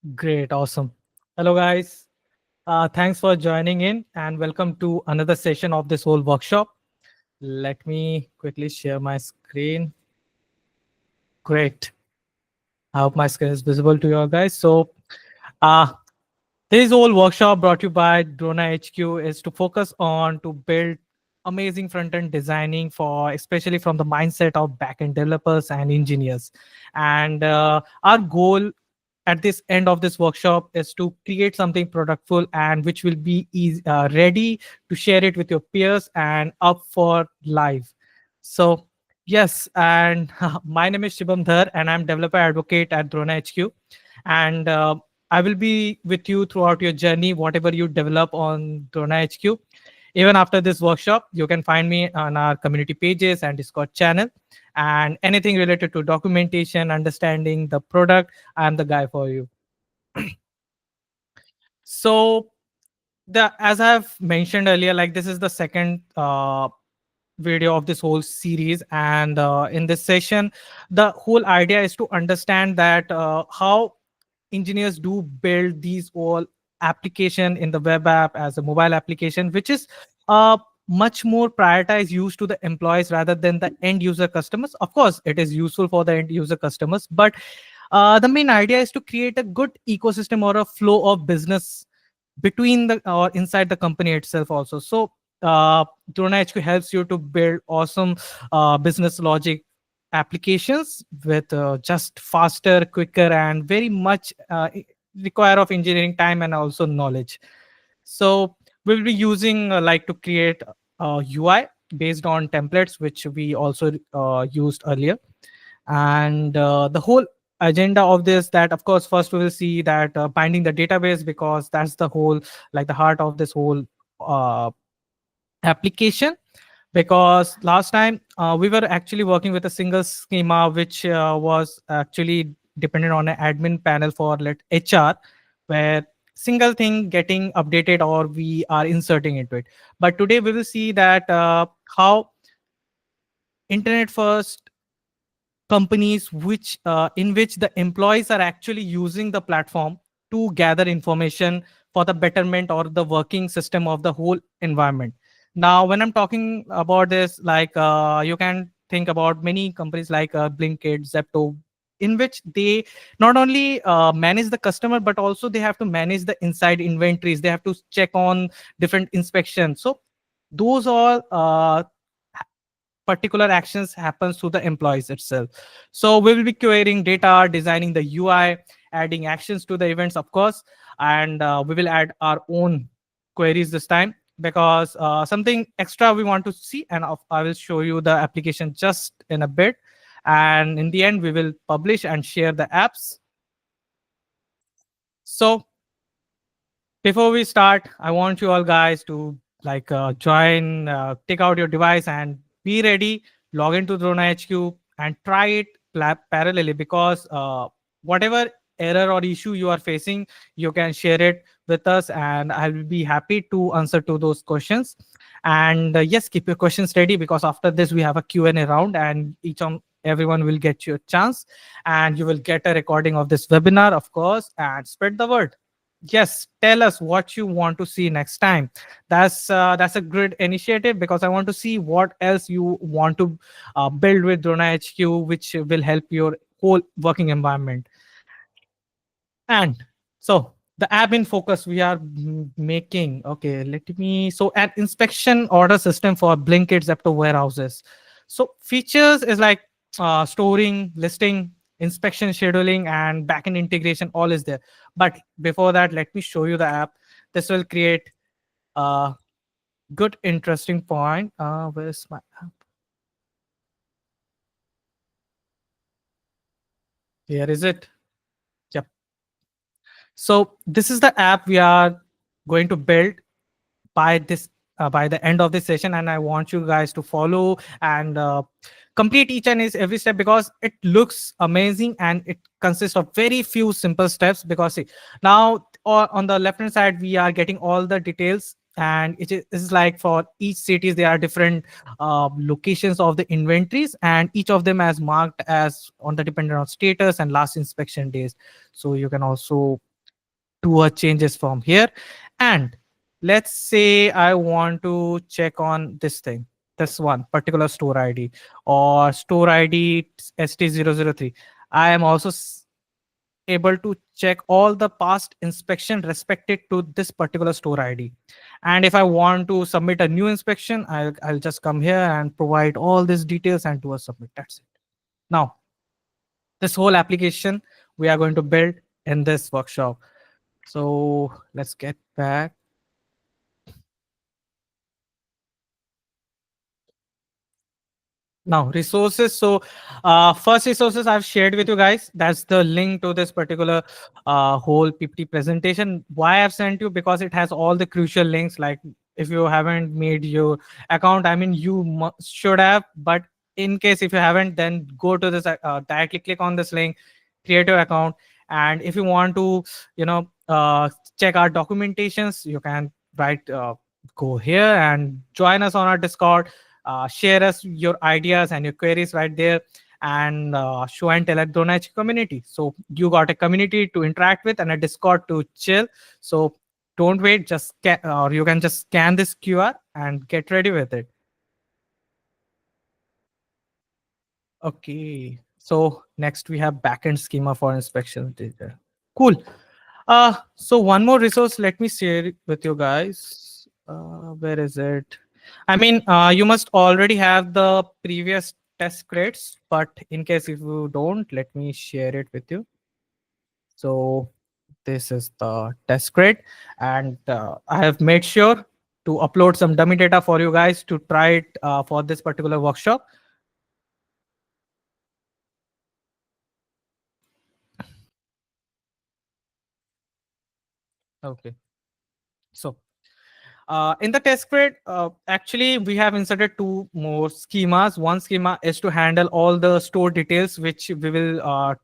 Great, awesome. Hello, guys. Thanks for joining in and welcome to another session of this whole workshop. Let me quickly share my screen. Great. I hope my screen is visible to you guys. Uh, this whole workshop brought to you by Drona HQ is to focus on to build amazing front-end designing for especially from the mindset of back-end developers and engineers. And our goal at this end of this workshop is to create something productful and which will be ready to share it with your peers and up for live. So yes, and my name is Shibam Dhar and I'm developer advocate at Drona HQ. And I will be with you throughout your journey, whatever you develop on Drona HQ. Even after this workshop, you can find me on our community pages and Discord channel. And anything related to documentation, understanding the product, I'm the guy for you. So the as I've mentioned earlier, like this is the second video of this whole series, and in this session, the whole idea is to understand that how engineers do build these all application in the web app as a mobile application, which is uh, much more prioritized used to the employees rather than the end user customers. Of course, it is useful for the end user customers, but the main idea is to create a good ecosystem or a flow of business between the or inside the company itself also. So Drona HQ helps you to build awesome business logic applications with just faster, quicker, and very much require of engineering time and also knowledge. So we'll be using like to create UI based on templates, which we also used earlier. And the whole agenda of this, that of course first we will see that binding the database, because that's the whole, like the heart of this whole uh, application. Because last time we were actually working with a single schema which was actually dependent on an admin panel for let HR, where single thing getting updated or we are inserting into it. But today we will see that how internet first companies which in which the employees are actually using the platform to gather information for the betterment or the working system of the whole environment. Now when I'm talking about this, like you can think about many companies like Blinkit, Zepto, in which they not only manage the customer but also they have to manage the inside inventories, they have to check on different inspections. So those all particular actions happens to the employees itself. So we will be querying data, designing the UI, adding actions to the events, of course, and we will add our own queries this time, because something extra we want to see, and I will show you the application just in a bit. And in the end, we will publish and share the apps. So before we start, I want you all guys to like join, take out your device and be ready, log into Drona HQ and try it parallelly, because whatever error or issue you are facing, you can share it with us and I will be happy to answer to those questions. And yes, keep your questions ready, because after this we have a Q&A round, and each on everyone will get your chance, and you will get a recording of this webinar, of course, and spread the word. Yes, tell us what you want to see next time. That's a good initiative, because I want to see what else you want to build with Drona HQ, which will help your whole working environment. And so the app in focus we are making. Okay, let me. So an inspection order system for Blinkit, Zepto warehouses. So features is like storing, listing, inspection, scheduling, and backend integration. All is there. But before that, let me show you the app. This will create a good, interesting point. Where's my app? Here is it. Yep. So this is the app we are going to build by this by the end of this session, and I want you guys to follow and complete each and every step, because it looks amazing and it consists of very few simple steps. Because see, now on the left hand side we are getting all the details, and it is like for each cities there are different locations of the inventories, and each of them as marked as on the dependent on status and last inspection days. So you can also do a changes from here. And let's say I want to check on this thing, this one particular store ID or store ID ST003. I am also able to check all the past inspection respected to this particular store ID. And if I want to submit a new inspection, I'll just come here and provide all these details and do a submit. That's it. Now, this whole application we are going to build in this workshop. So let's get back. Now resources. So first resources I've shared with you guys, that's the link to this particular whole PPT presentation. Why I've sent you, because it has all the crucial links. Like if you haven't made your account, I mean you should have, but in case if you haven't, then go to this directly click on this link, create your account. And if you want to, you know, check our documentations, you can write go here and join us on our Discord. Share us your ideas and your queries right there, and show and tell at Dronach community. So you got a community to interact with and a Discord to chill. So don't wait, just or you can just scan this QR and get ready with it. Okay. So next we have backend schema for inspection data. Cool. So one more resource, let me share it with you guys. Where is it? I mean, you must already have the previous test grades, but in case if you don't, let me share it with you. So this is the test grade, and I have made sure to upload some dummy data for you guys to try it for this particular workshop. Okay. So in the test grid, actually, we have inserted two more schemas. One schema is to handle all the store details, which we will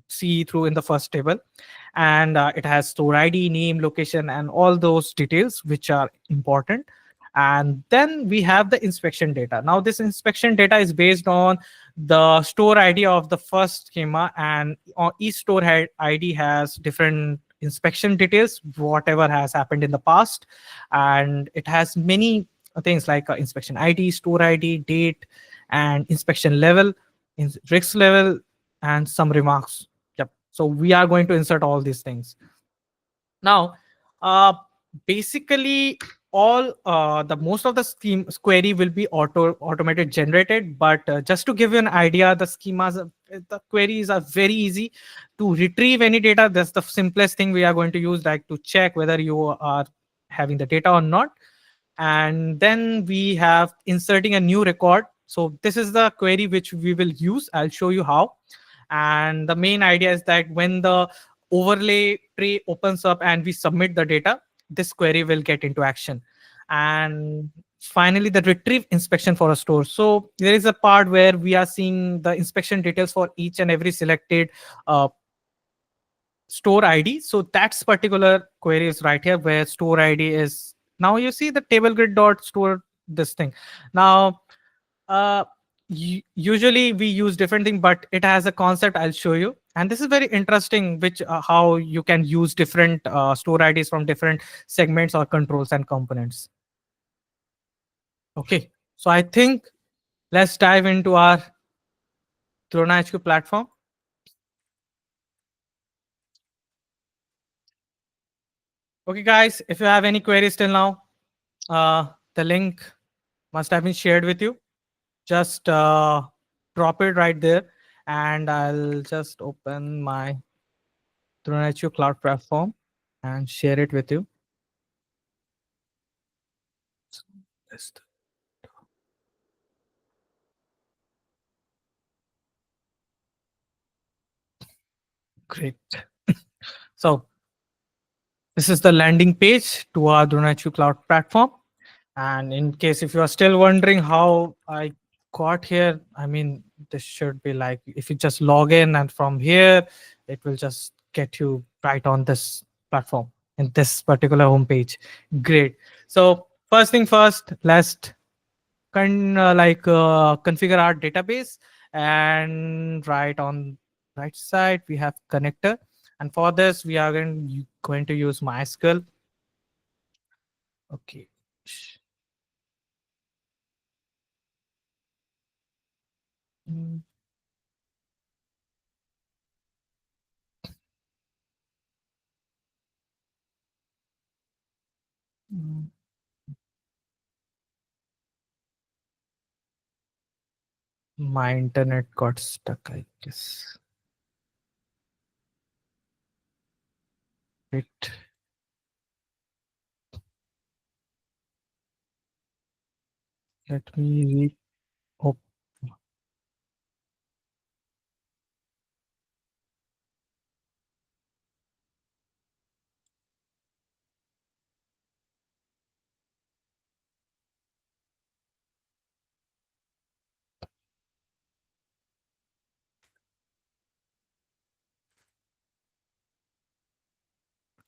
see through in the first table. And it has store ID, name, location, and all those details, which are important. And then we have the inspection data. Now, this inspection data is based on the store ID of the first schema, and each store ID has different inspection details, whatever has happened in the past. And it has many things like inspection ID, store ID, date, and inspection level, risk level, and some remarks. Yep. So we are going to insert all these things. Now, uh, basically, all the most of the scheme query will be automated generated. But just to give you an idea, the schemas, the queries are very easy to retrieve any data. That's the simplest thing we are going to use, like to check whether you are having the data or not. And then we have inserting a new record. So this is the query which we will use. I'll show you how. And the main idea is that when the overlay tray opens up and we submit the data, this query will get into action. And finally, the retrieve inspection for a store. So there is a part where we are seeing the inspection details for each and every selected store ID. So that's particular query is right here, where store ID is, now you see the table grid dot store this thing. Now uh usually we use different thing, but it has a concept I'll show you. And this is very interesting, which how you can use different store IDs from different segments or controls and components. Okay, so I think let's dive into our Drona HQ platform. Okay guys, if you have any queries till now, the link must have been shared with you. Just drop it right there, and I'll just open my Drone cloud platform and share it with you. Just great. So this is the landing page to our Drone cloud platform. And in case if you are still wondering how I got here, I mean, this should be like if you just log in, and from here it will just get you right on this platform in this particular homepage. Great. So first thing first, let's configure our database. And right on right side we have connector. And for this, we are going to use MySQL. Okay. Mm, mm. My internet got stuck, I guess. It let me oh,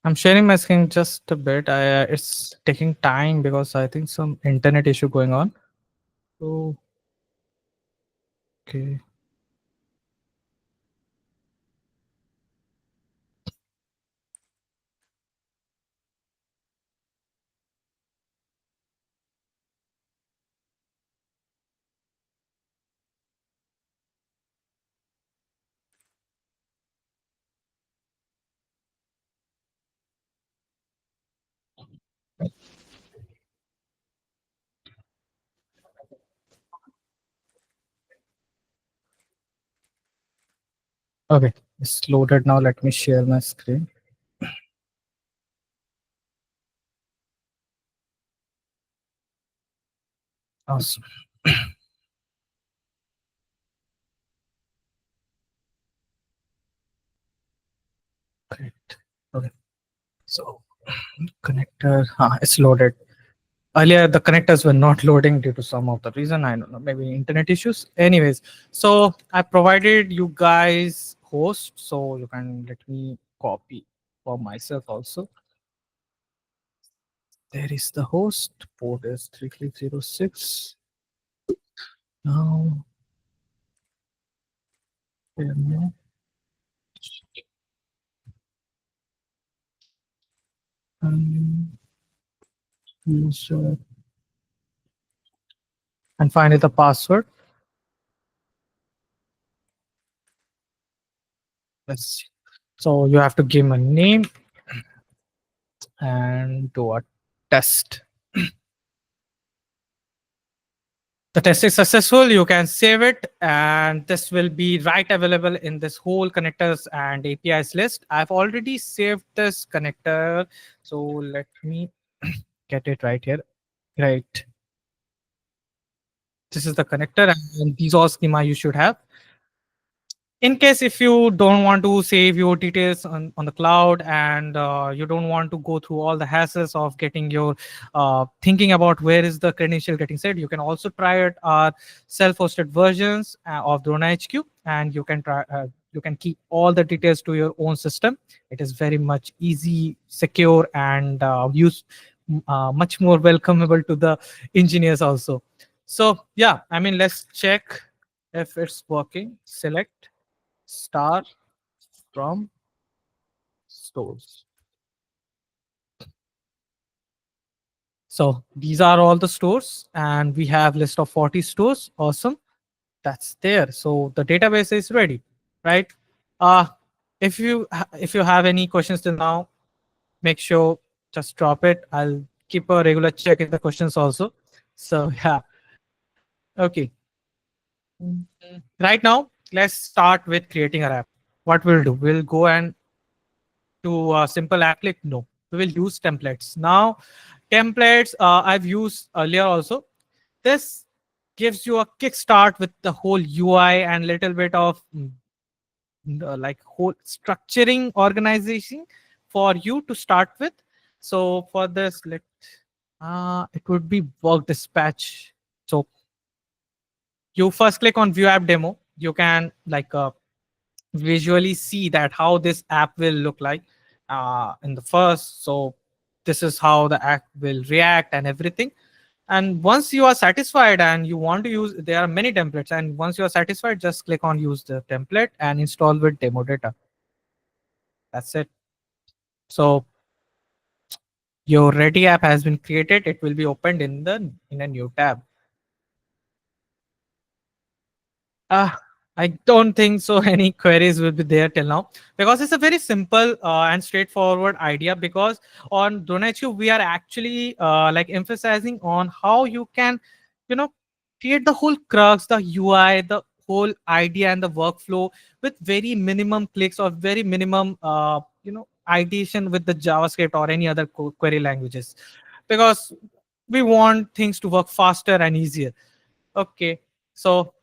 I'm sharing my screen just a bit. It's taking time because I think some internet issue going on. So okay. Okay, it's loaded now. Let me share my screen. Awesome. Great. Okay. So connector, it's loaded. Earlier, the connectors were not loading due to some of the reason. I don't know, maybe internet issues. Anyways, so I provided you guys host, so you can let me copy for myself also. There is the host. Port is 3306. Now, um, user, and finally the password. Let's see. So you have to give a name and do a test. The test is successful. You can save it, and this will be right available in this whole connectors and APIs list. I've already saved this connector, so let me get it right here. Right, this is the connector, and these all schema you should have. In case if you don't want to save your details on the cloud, and you don't want to go through all the hassles of getting your thinking about where is the credential getting set, you can also try it our self-hosted versions of Drona HQ, and you can keep all the details to your own system. It is very much easy, secure, and much more welcomable to the engineers also. So yeah, I mean, let's check if it's working. Select star from stores. So these are all the stores, and we have list of 40 stores. Awesome. That's there. So the database is ready, right? Uh, if you have any questions till now, make sure just drop it. I'll keep a regular check in the questions also. So yeah, okay. Right now, let's start with creating our app. What we'll do, we'll go and to a simple app click. No, we will use templates now. Templates I've used earlier also. This gives you a kickstart with the whole UI and little bit of like whole structuring organization for you to start with. So for this, let it would be work dispatch. So you first click on view app demo. You can like visually see that how this app will look like in the first. So this is how the app will react and everything. And once you are satisfied and you want to use, there are many templates, and once you are satisfied, just click on use the template and install with demo data. That's it. So your ready app has been created. It will be opened in a new tab. Uh, I don't think so. Any queries will be there till now because it's a very simple and straightforward idea. Because on Donatiu, we are actually like emphasizing on how you can, you know, create the whole crux, the UI, the whole idea and the workflow with very minimum clicks or very minimum, ideation with the JavaScript or any other query languages, because we want things to work faster and easier. Okay, so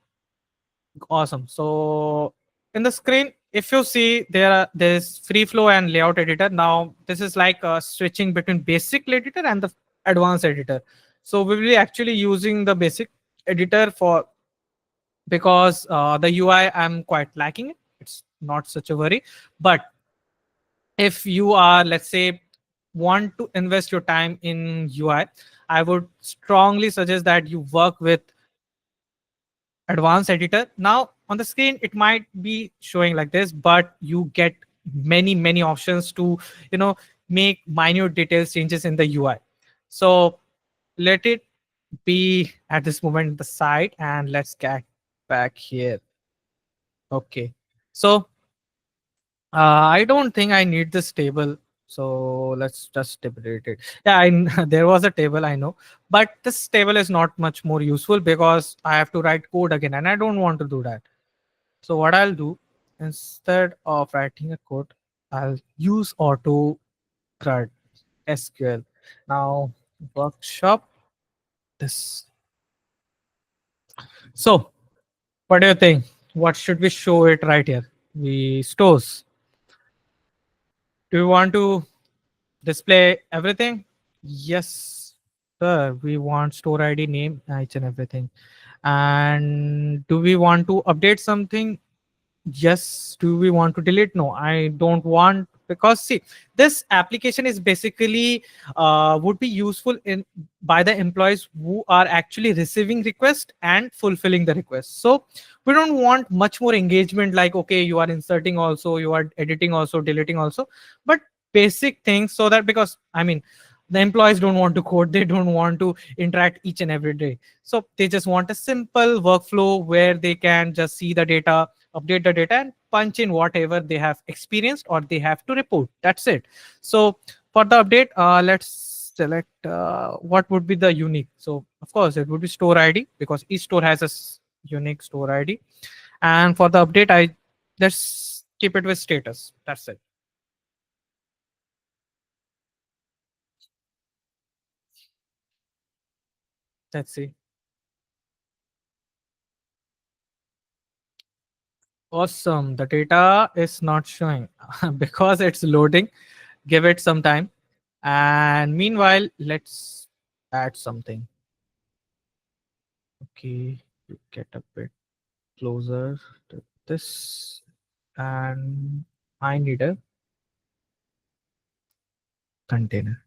awesome. So in the screen, if you see there's free flow and layout editor. Now this is like switching between basic editor and the advanced editor. So we will be actually using the basic editor for, because the UI I'm quite lacking it. It's not such a worry. But if you are, let's say, want to invest your time in UI, I would strongly suggest that you work with advanced editor. Now on the screen it might be showing like this, but you get many options to, you know make minute details changes in the UI. So let it be at this moment the side, and let's get back here. Okay, so I don't think I need this table. So let's just separate it. Yeah, there was a table, I know, but this table is not much more useful because I have to write code again, and I don't want to do that. So what I'll do, instead of writing a code, I'll use auto CRUD SQL. Now workshop this. So what do you think? What should we show it right here? We stores. Do you want to display everything? Yes, sir. We want store ID, name, each and everything. And do we want to update something? Yes. Do we want to delete? No, I don't want, because see, this application is basically would be useful in by the employees who are actually receiving request and fulfilling the request. So we don't want much more engagement, like, okay, you are inserting also, you are editing also, deleting also, but basic things, so that, because I mean, the employees don't want to code, they don't want to interact each and every day. So they just want a simple workflow where they can just see the data, update the data, and punch in whatever they have experienced or they have to report. That's it. So for the update, let's select what would be the unique. So of course it would be store ID, because each store has a unique store ID. And for the update, I let's keep it with status. That's it. Let's see. Awesome. The data is not showing because it's loading. Give it some time. And meanwhile, let's add something. Okay, you get a bit closer to this. And I need a container.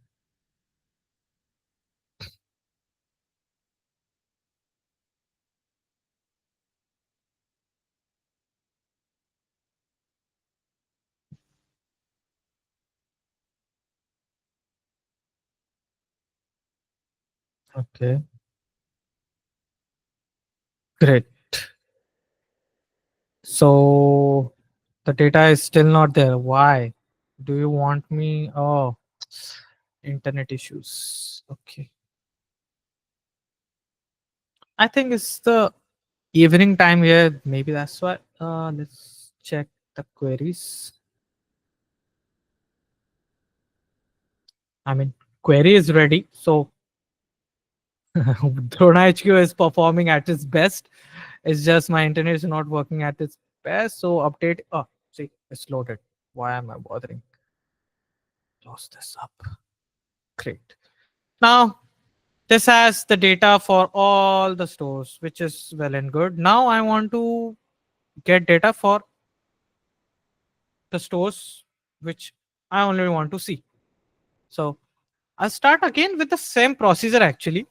Okay, great. So the data is still not there. Why? Do you want me? Oh, internet issues. Okay. I think it's the evening time here. Maybe that's why. Let's check the queries. I mean, query is ready. So Drona HQ is performing at its best. It's just my internet is not working at its best. So update. Oh, see, it's loaded. Why am I bothering? Close this up. Great. Now this has the data for all the stores, which is well and good. Now I want to get data for the stores which I only want to see. So I'll start again with the same procedure actually,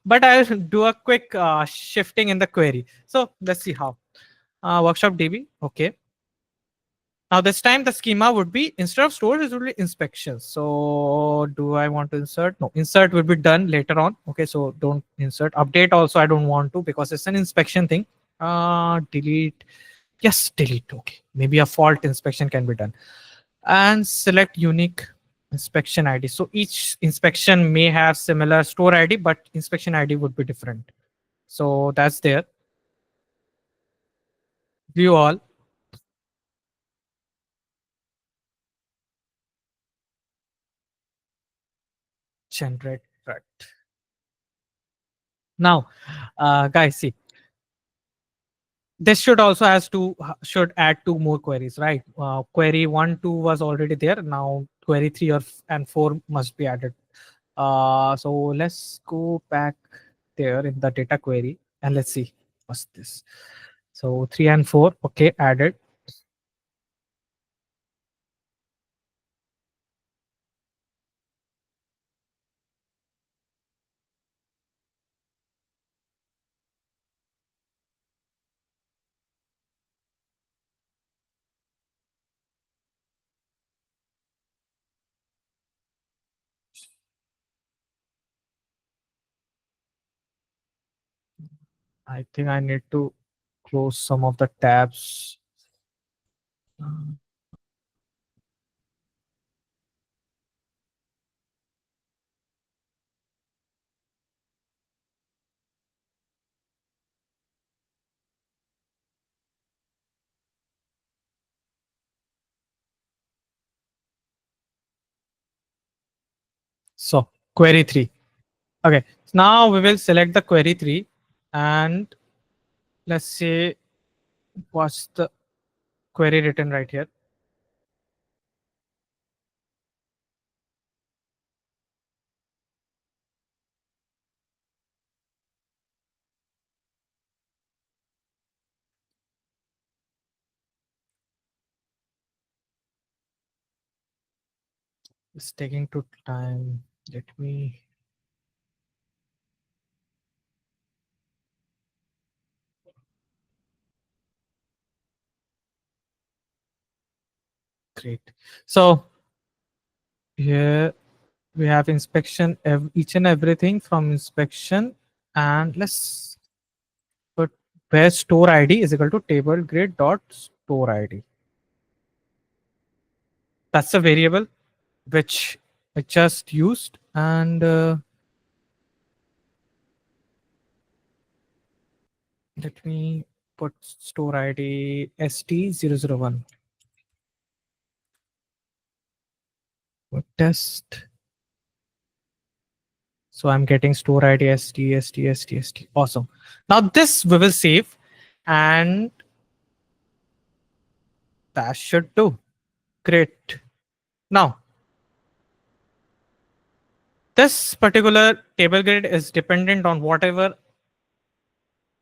but I'll do a quick shifting in the query. So let's see how. Workshop DB, okay. Now this time the schema would be, instead of stores, it would be inspections. So do I want to insert? No, insert will be done later on. Okay, so don't insert. Update also I don't want to because it's an inspection thing. Delete. Yes, delete. Okay, maybe a fault inspection can be done. And select unique inspection ID. So each inspection may have similar store ID, but inspection ID would be different. So that's there. View all, generate. Right. Now, guys, see, this should also has to should add two more queries, right? Query 1 2 was already there. Now query 3 and 4 must be added. So let's go back there in the data query and let's see what's this. So 3 and 4, okay, added. I think I need to close some of the tabs. So query 3. Okay, now we will select the query 3 and let's say what's the query written right here. It's taking too time. Let me create. So here we have inspection, each and everything from inspection, and let's put where store ID is equal to table grid dot store ID. That's a variable which I just used, and let me put store ID st001 for test. So I'm getting store ID st. Awesome. Now this we will save, and that should do. Great. Now this particular table grid is dependent on whatever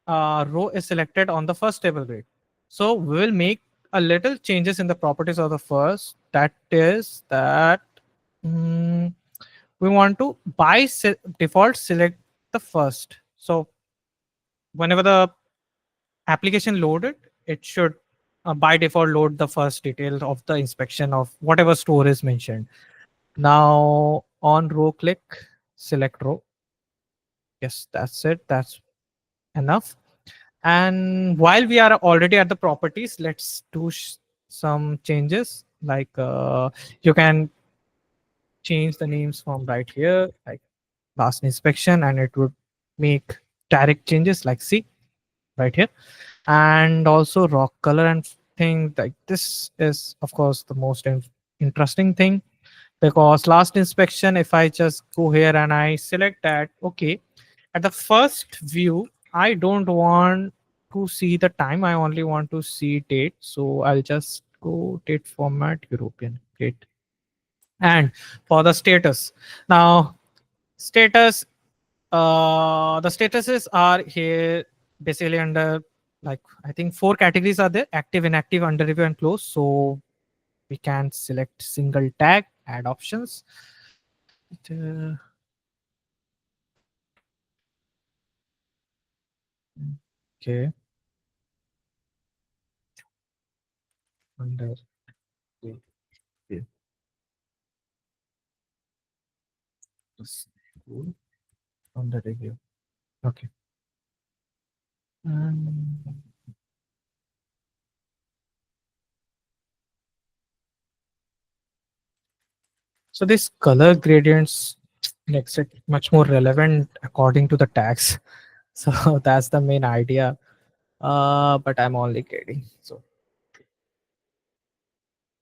row is selected on the first table grid. So we will make a little changes in the properties of the first. That is that mm, we want to by default select the first. So whenever the application loaded, it should by default load the first detail of the inspection of whatever store is mentioned. Now on row click, select row. Yes, that's it. That's enough. And while we are already at the properties, let's do some changes. Like you can change the names from right here, like last inspection, and it would make direct changes like see right here. And also rock color and thing like this is of course the most interesting thing, because last inspection, if I just go here and I select that, okay, at the first view I don't want to see the time, I only want to see date. So I'll just go date format European. Great. And for the status, now status, the statuses are here basically under, like I think four categories are there: active, inactive, under review, and close. So we can select single tag, add options. Uh, okay, under. Okay. Okay. Just go on the review. Okay. Um, so this color gradients makes it much more relevant according to the tags. So that's the main idea. But I'm only kidding. So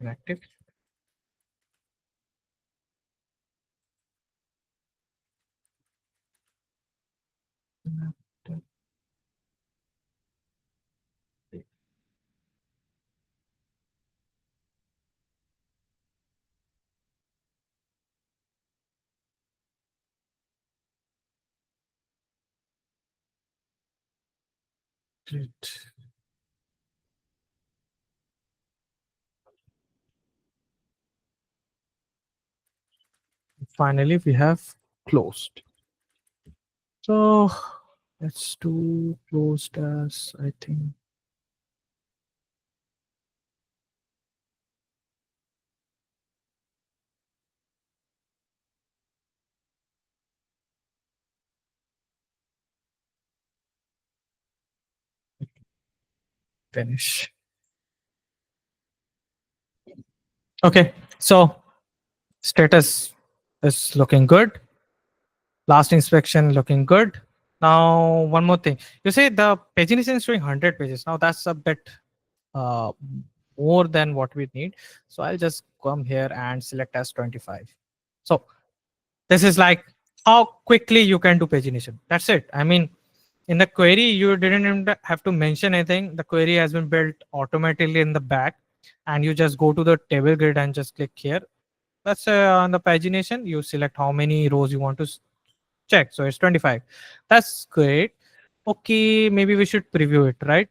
inactive. Inactive. Great. Finally, we have closed. So let's do closed as I think finish. Okay, so status is looking good. Last inspection looking good. Now one more thing. You say the pagination is showing 100 pages. Now that's a bit uh, more than what we need. So I'll just come here and select as 25. So this is like how quickly you can do pagination. That's it. I mean, in the query, you didn't even have to mention anything. The query has been built automatically in the back, and you just go to the table grid and just click here. That's on the pagination. You select how many rows you want to check. So it's 25. That's great. Okay, maybe we should preview it, right?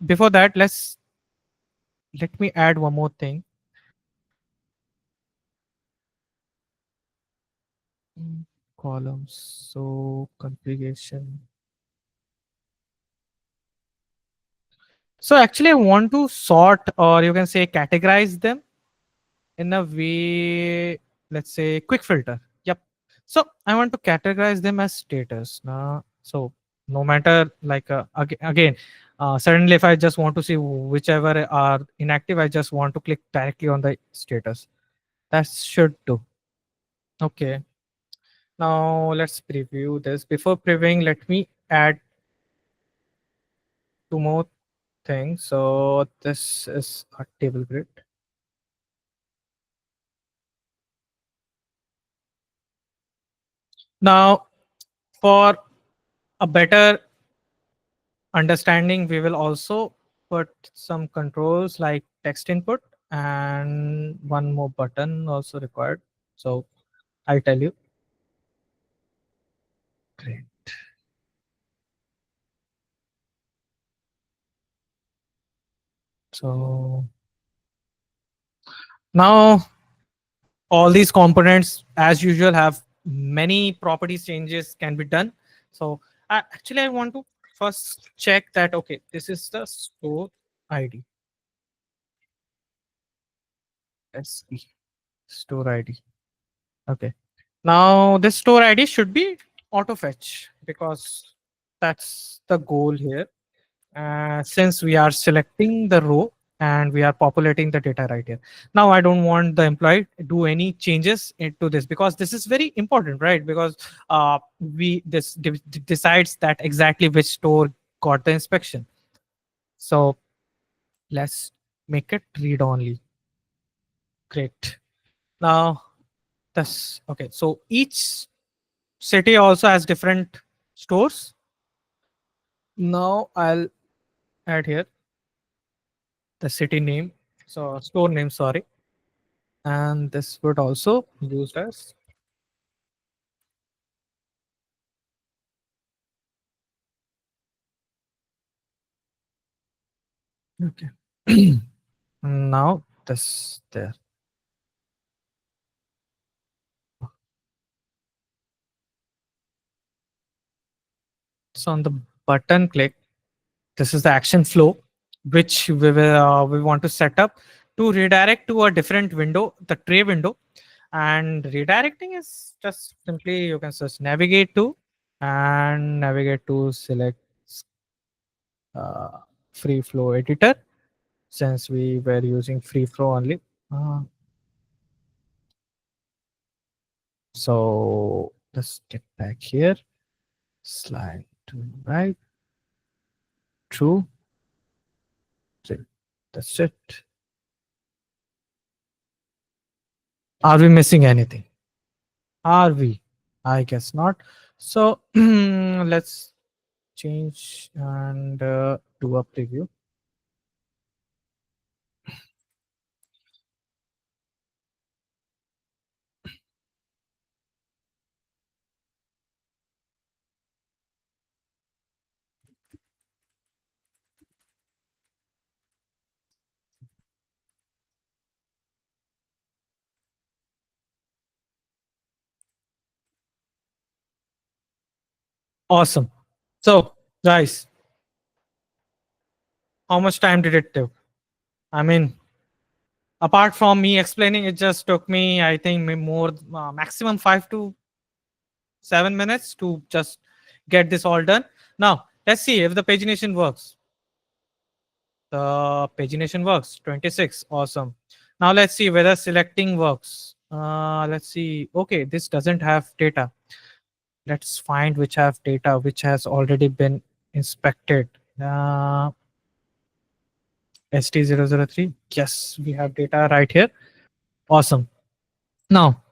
Before that, let me add one more thing. Columns. So configuration. So actually, I want to sort, or you can say categorize them in a way. Let's say quick filter. Yep. So I want to categorize them as status. Now, so no matter like again, suddenly if I just want to see whichever are inactive, I just want to click directly on the status. That should do. Okay. Now let's preview this. Before previewing, let me add two more things. So this is a table grid. Now for a better understanding, we will also put some controls like text input and one more button also required. So I'll tell you. Great. So now all these components as usual have many properties changes can be done. So actually I want to first check that okay, this is the store ID. Let's see. Store ID. Okay. Now this store ID should be auto fetch because that's the goal here. Since we are selecting the row and we are populating the data right here. Now I don't want the employee to do any changes into this because this is very important, right? Because we this decides that exactly which store got the inspection. So let's make it read only. Great. Now that's okay. So each city also has different stores. Now I'll add here the city name. So store name, sorry. And this would also used as okay. Now this there. So on the button click, this is the action flow which we want to set up. to redirect to a different window, the tray window. And redirecting is just simply you can just navigate to and navigate to select uh, free flow editor, since we were using free flow only. Uh, so let's get back here. Slide to right, true. So that's it. Are we missing anything? Are we? I guess not. So let's change and do a preview. Awesome. So, guys, how much time did it take? I mean, apart from me explaining, it just took me, I think, more maximum 5 to 7 minutes to just get this all done. Now, let's see if the pagination works. The pagination works. 26. Awesome. Now let's see whether selecting works. Let's see. Okay, this doesn't have data. Let's find which have data which has already been inspected. Uh, ST003. Yes, we have data right here. Awesome. Now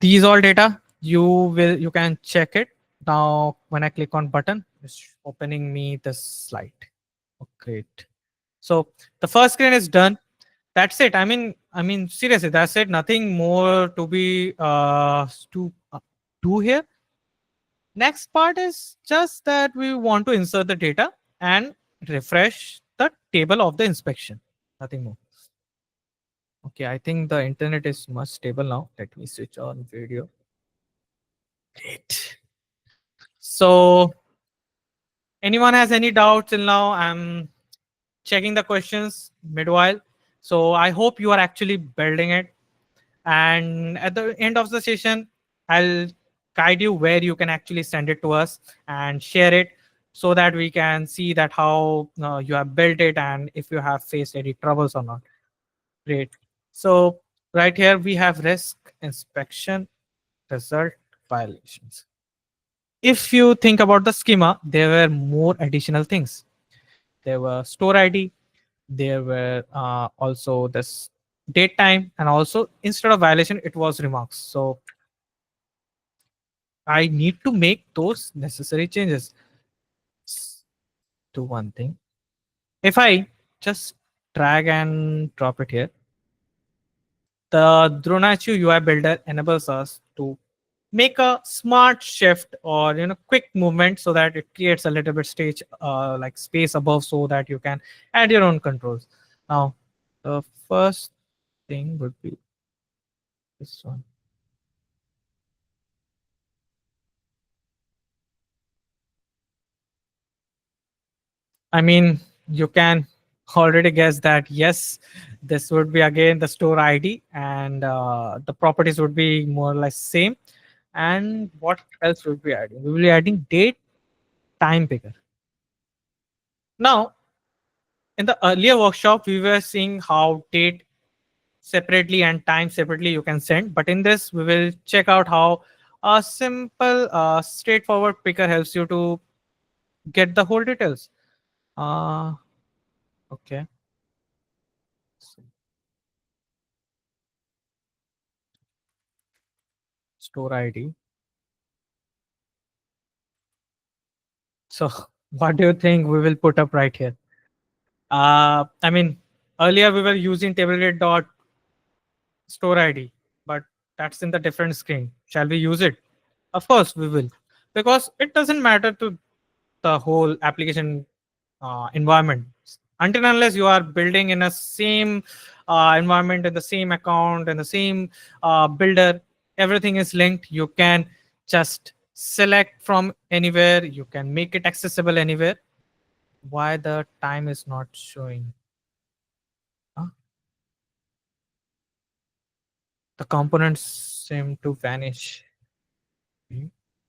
these all data you can check it. Now when I click on button, it's opening me this slide. Oh, great. So the first screen is done. That's it. I mean seriously, that's it. Nothing more to be to do here. Next part is just that we want to insert the data and refresh the table of the inspection. Nothing more. Okay, I think the internet is much stable now. Let me switch on video. Great. So, anyone has any doubt till now? I'm checking the questions midwhile. So, I hope you are actually building it. And at the end of the session, I'll guide you where you can actually send it to us and share it so that we can see that how you have built it and if you have faced any troubles or not. Great. So, right here we have risk inspection result violations. If you think about the schema, there were more additional things. There were store ID, there were also this date time, and also instead of violation, it was remarks. So I need to make those necessary changes. Let's do one thing. If I just drag and drop it here, the Dronachu UI builder enables us to make a smart shift or quick movement so that it creates a little bit stage like space above so that you can add your own controls. Now the first thing would be this one. I mean, you can already guess that yes, this would be again the store ID, and the properties would be more or less same. And what else would be adding? We will be adding date time picker. Now, in the earlier workshop, we were seeing how date separately and time separately you can send. But in this, we will check out how a simple, straightforward picker helps you to get the whole details. Uh, okay. So, store ID. So, what do you think we will put up right here? I mean, earlier we were using tablet dot store ID, but that's in the different screen. Shall we use it? Of course, we will, because it doesn't matter to the whole application environment until and unless you are building in a same environment in the same account and the same builder. Everything is linked. You can just select from anywhere. You can make it accessible anywhere. Why the time is not showing? Huh? The components seem to vanish. Hmm.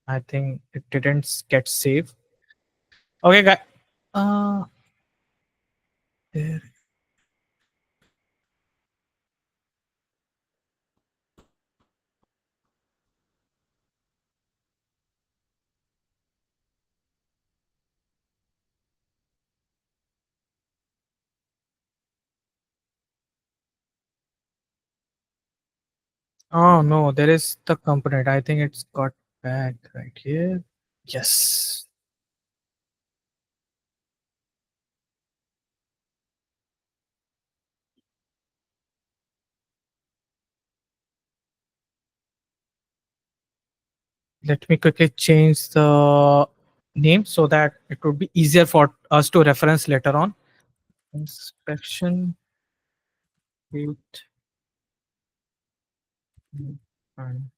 I think it didn't get saved. Okay, guys. Uh, there. Oh no, there is the component. I think it's got back right here. Yes. Let me quickly change the name so that it would be easier for us to reference later on. Inspection date. And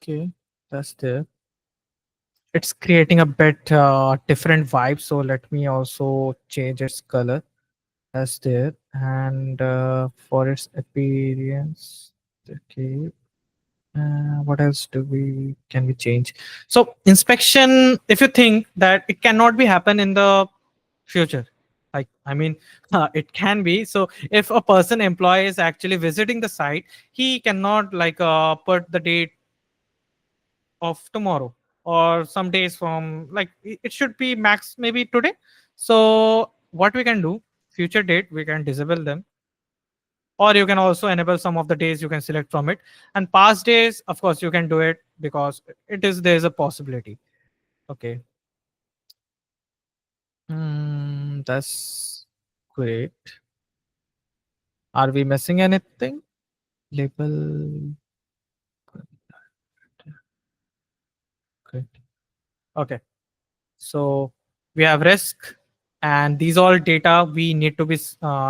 okay, that's there. It's creating a bit different vibe. So let me also change its color. That's there. And for its appearance, okay. What else do we can we change? So inspection, if you think that it cannot be happen in the future, like I mean, it can be. So if a person employee is actually visiting the site, he cannot like put the date of tomorrow or some days from like it should be max maybe today. So what we can do, future date we can disable them, or you can also enable some of the days you can select from it, and past days of course you can do it because it is there's a possibility. Okay. That's great. Are we missing anything? Label. Great. Okay. So we have risk, and these all data we need to be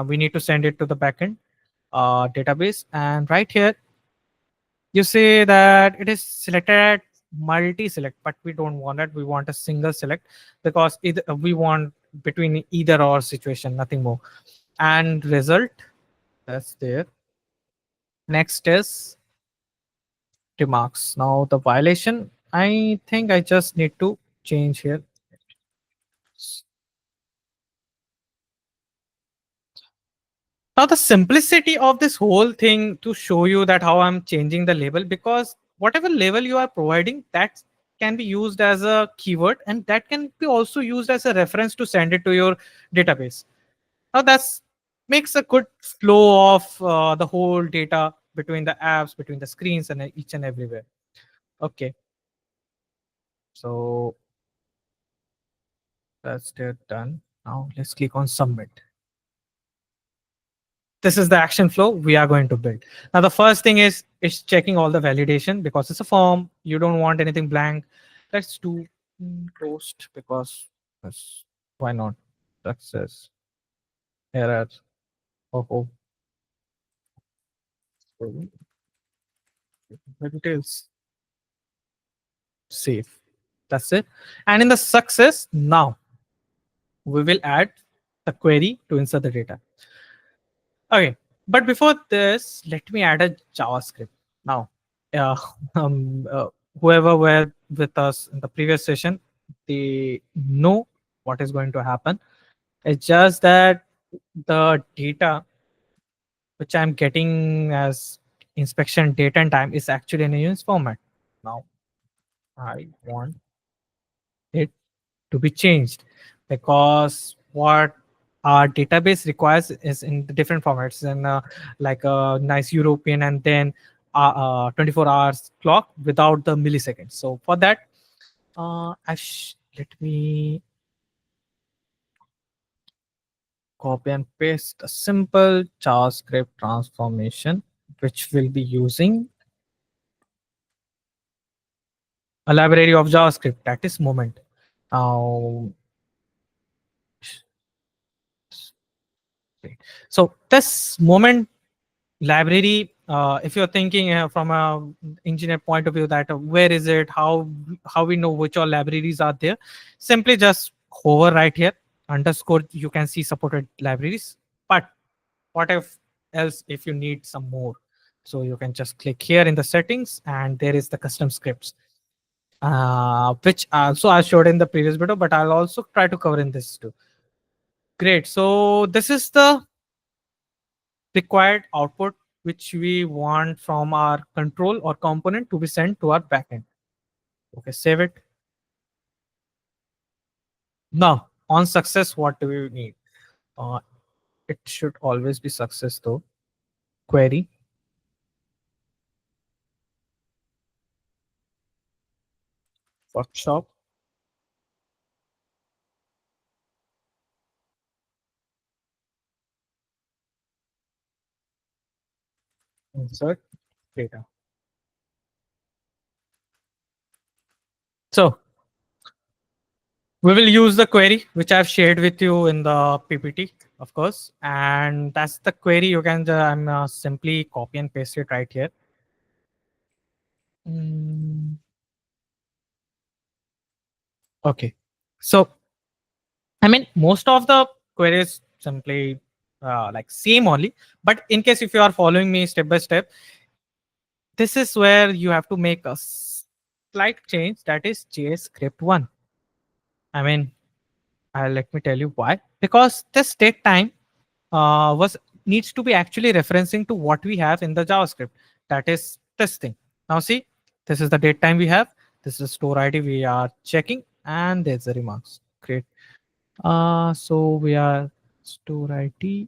we need to send it to the backend database. And right here you say that it is selected at multi-select, but we don't want that. We want a single select because either, we want between either or situation, nothing more. And result, that's there. Next is remarks. Now the violation, I think I just need to change here. Now the simplicity of this whole thing to show you that how I'm changing the label, because whatever label you are providing, that can be used as a keyword and that can be also used as a reference to send it to your database. Now that's makes a good flow of the whole data between the apps, between the screens and each and everywhere. Okay, so that's it done. Now let's click on submit. This is the action flow we are going to build. Now the first thing is it's checking all the validation because it's a form. You don't want anything blank. Let's do closed because why not? Success error. Oh, so the details save. That's it. And in the success now we will add the query to insert the data. Okay, but before this, let me add a JavaScript. Now, uh, um, uh, whoever were with us in the previous session, they know what is going to happen. It's just that the data which I'm getting as inspection date and time is actually in a units format. Now, I want it to be changed because what our database requires is in the different formats and like a nice European and then 24 hours clock without the milliseconds. So for that, let me copy and paste a simple JavaScript transformation, which will be using a library of JavaScript that is moment. Now, so this moment library If you're thinking from a engineer point of view, that where is it, how we know which all libraries are there, simply just hover right here, underscore, you can see supported libraries. But what if else if you need some more, so you can just click here in the settings, and there is the custom scripts, which also I showed in the previous video, but I'll also try to cover in this too. Great. So this is the required output which we want from our control or component to be sent to our backend. Okay, save it. Now, on success, what do we need? Uh, it should always be success though. Query, workshop, insert data. So we will use the query which I've shared with you in the PPT, of course, and that's the query. You can simply copy and paste it right here. Mm, okay, so I mean, most of the queries simply like same only. But in case if you are following me step by step, this is where you have to make a slight change. That is JS script one. I mean, let me tell you why. Because this date time was needs to be actually referencing to what we have in the JavaScript. That is this thing. Now see, this is the date time we have. This is store ID we are checking, and there's the remarks. Great. So we are store ID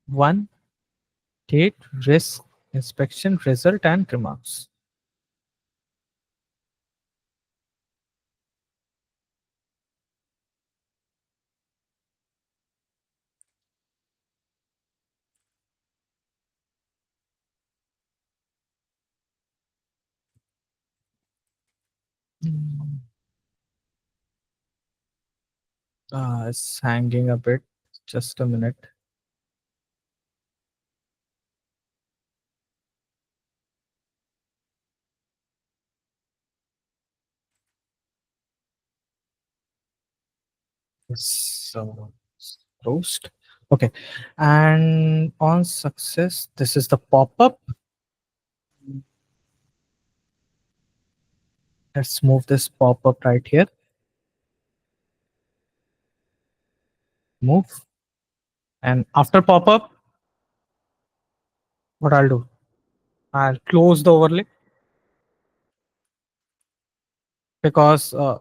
one, date, risk, inspection, result, and remarks. Mm. It's hanging a bit. Just a minute. So roast. Okay. And on success, this is the pop-up. Let's move this pop-up right here. Move. And after pop-up, what I'll do? I'll close the overlay because the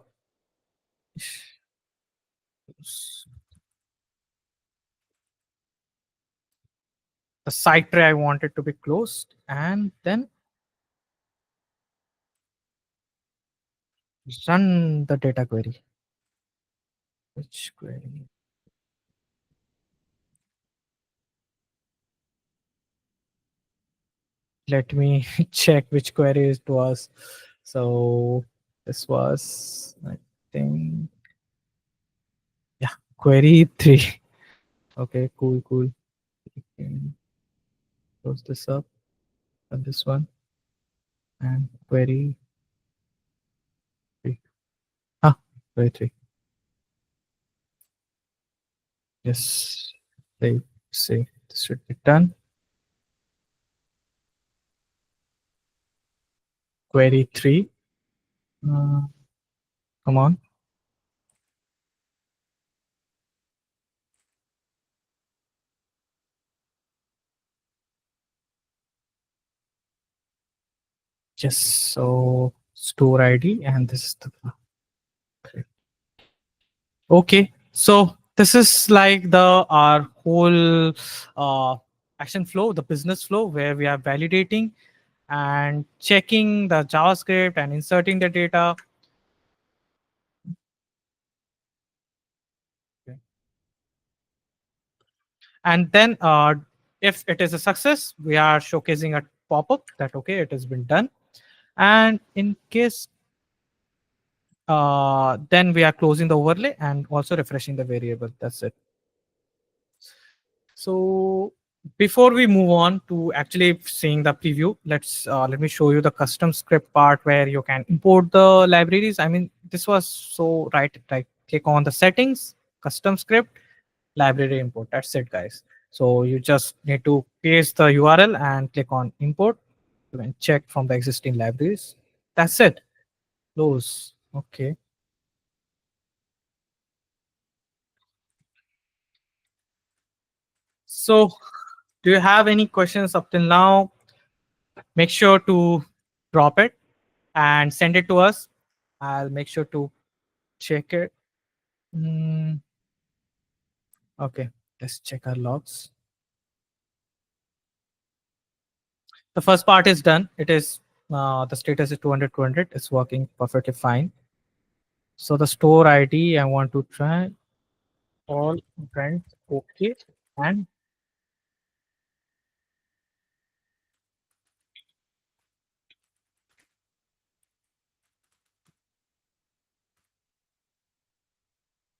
site tray I want it to be closed, and then run the data query. Which query? Let me check which query it was. So this was, I think, yeah, query three. Okay, cool, cool. We can close this up and this one and query three. Ah, query three. Yes, they say this should be done. Query three. Uh, Come on. Yes, so store ID, and this is the okay. So this is like the our whole action flow, the business flow, where we are validating and checking the JavaScript and inserting the data. Okay. And then if it is a success, we are showcasing a pop-up that okay, it has been done. And in case then we are closing the overlay and also refreshing the variable. That's it. So Before we move on to actually seeing the preview, let me show you the custom script part where you can import the libraries. I mean, this was so right click on the settings, custom script, library import. That's it, guys. So you just need to paste the URL and click on import. You can check from the existing libraries. That's it. Close. Okay. So do you have any questions up till now? Make sure to drop it and send it to us. I'll make sure to check it. Mm, okay, let's check our logs. The first part is done. It is the status is 200 200. It's working perfectly fine. So the store ID I want to try all friends. Okay, and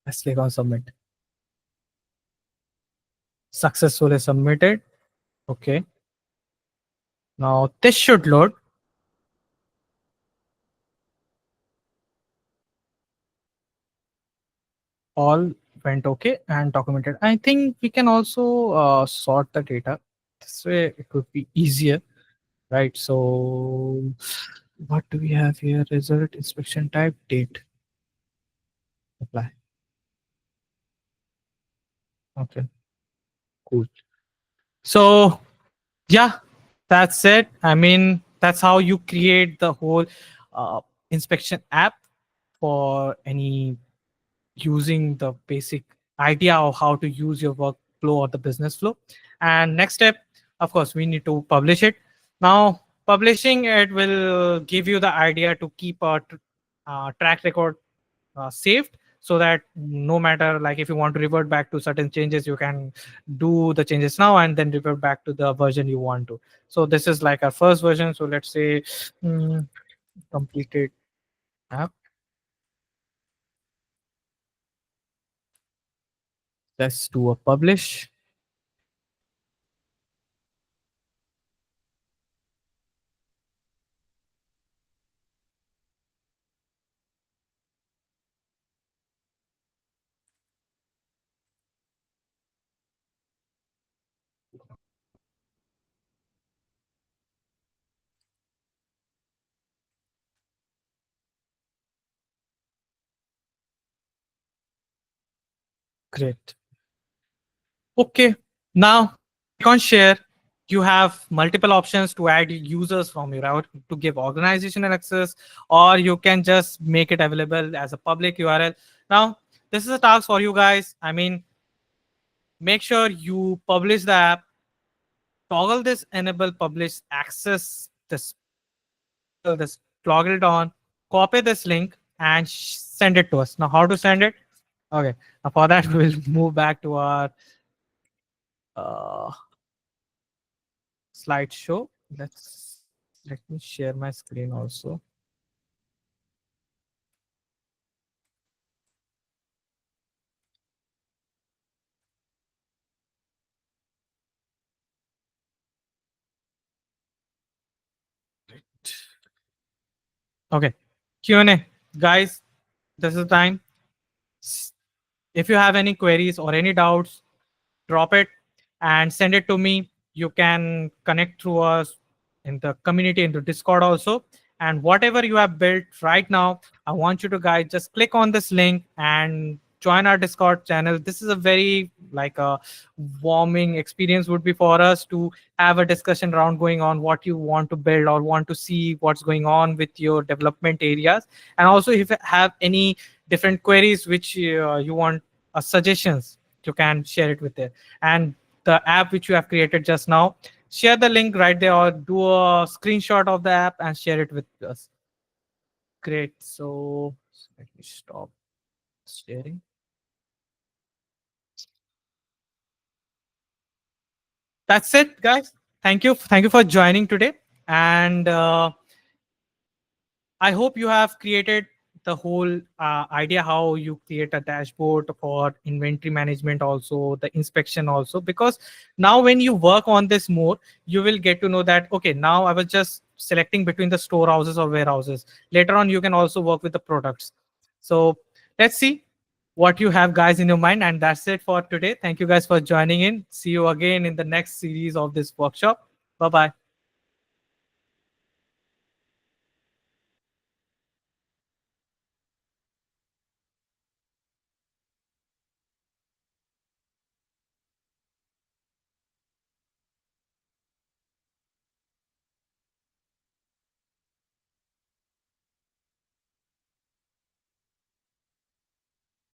let's click on submit. Successfully submitted. Okay, now this should load. All went okay and documented. I think we can also sort the data. This way it would be easier, right? So what do we have here? Result, inspection type, date, apply. Okay, cool. So yeah, that's it. I mean, that's how you create the whole uh, inspection app for any using the basic idea of how to use your workflow or the business flow. And next step, of course, we need to publish it. Now, publishing it will give you the idea to keep a track record saved, so that no matter, like, if you want to revert back to certain changes, you can do the changes now and then revert back to the version you want to. So this is like our first version. So let's say mm, completed app. Let's do a publish. Great. Okay, now click on share. You have multiple options to add users from your route to give organizational access, or you can just make it available as a public URL. Now, this is a task for you guys. I mean, make sure you publish the app, toggle this enable publish access, this toggle it on, copy this link and send it to us. Now, how to send it? Okay, now for that, we will move back to our uh, slideshow. Let me share my screen also. Okay, Q&A, guys. This is the time. If you have any queries or any doubts, drop it and send it to me. You can connect through us in the community, in the Discord also. And whatever you have built right now, I want you to guys just click on this link and join our Discord channel. This is a very like a warming experience would be for us to have a discussion around going on what you want to build or want to see what's going on with your development areas. And also if you have any different queries which you want suggestions, you can share it with there. And the app which you have created just now, share the link right there or do a screenshot of the app and share it with us. Great. So let me stop sharing. That's it, guys. Thank you for joining today. And I hope you have created the whole idea how you create a dashboard for inventory management, also the inspection also. Because now when you work on this more, you will get to know that, okay, now I was just selecting between the storehouses or warehouses. Later on, you can also work with the products. So let's see what you have guys in your mind. And that's it for today. Thank you guys for joining in. See you again in the next series of this workshop. Bye bye.